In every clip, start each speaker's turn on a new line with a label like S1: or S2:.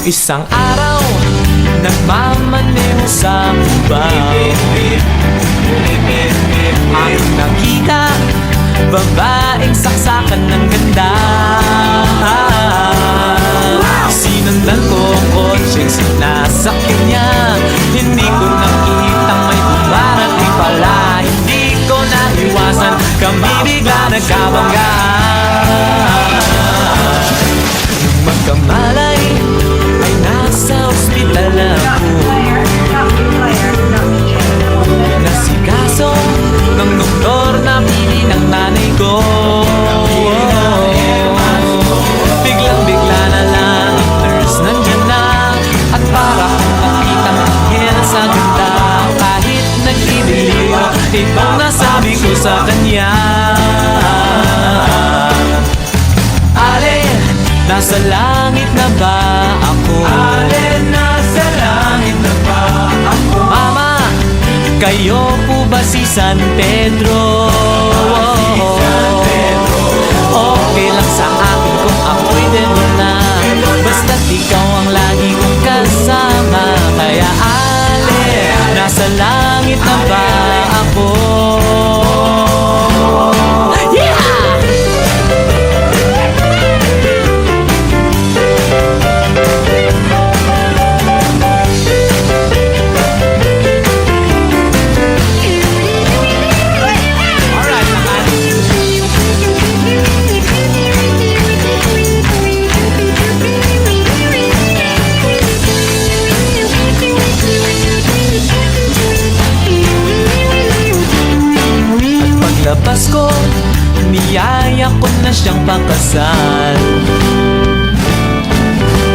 S1: Isang araw, nagmamaneho sa Cubao, aking nakita, babaeng saksakan ng ganda. Sinundan ko ang kotseng sinasakyan niya. Hindi ko nakitang may bumarat, di pala hindi ko naiwasan, kami bigla nagkabangga. Magkamalay ay nasa ospital ako, nasikaso ng doktor na pili ng nanay ko. Biglang-bigla na lang ang nurse nandyan na, at para kong nakitang anghel sa ganda. Kahit nag-ibig, itong nasabi ko sa kanya. Nasa langit na ba ako?
S2: Alin, nasa langit na ba ako?
S1: Mama, kayo po ba si San Pedro? Okay lang sa akin kung ako'y demo na, basta't ikaw ang lagi kong kasama. Kaya alin, nasa langit na ba ako? Paglabas ko, niyaya ko na siyang pakasal.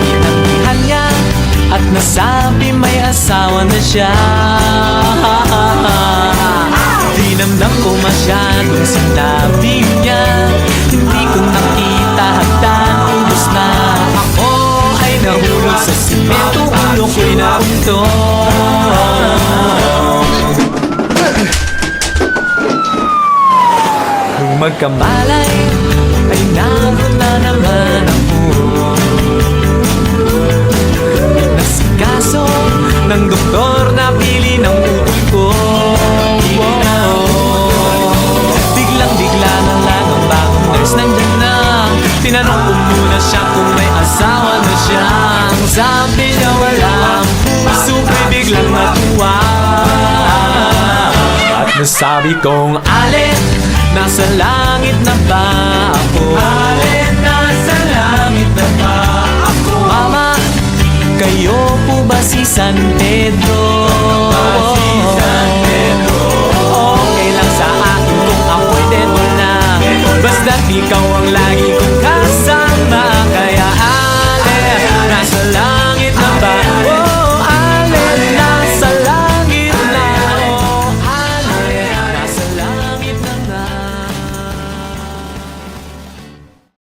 S1: Inanggihan niya at nasabi may asawa na siya. Dinamdam ko masyadong sinabi niya, hindi ko nakita hagdan, ubos na. Ako ay nahulog sa simento, ulo ko'y naunto. Magkamalay ay naroon na naman ako, nasikaso ng doktor na pili ng utol ko. Biglang-bigla na lang ang bagong nurse nandyan na. Tinanong ko muna siya kung may asawa na siya. Ang sabi niya wala, ang puso ko'y biglang natuwa. At nasabi kong alin, nasa langit na ba ako?
S2: Alin, nasa langit na ba ako?
S1: Mama, kayo po ba si San Pedro?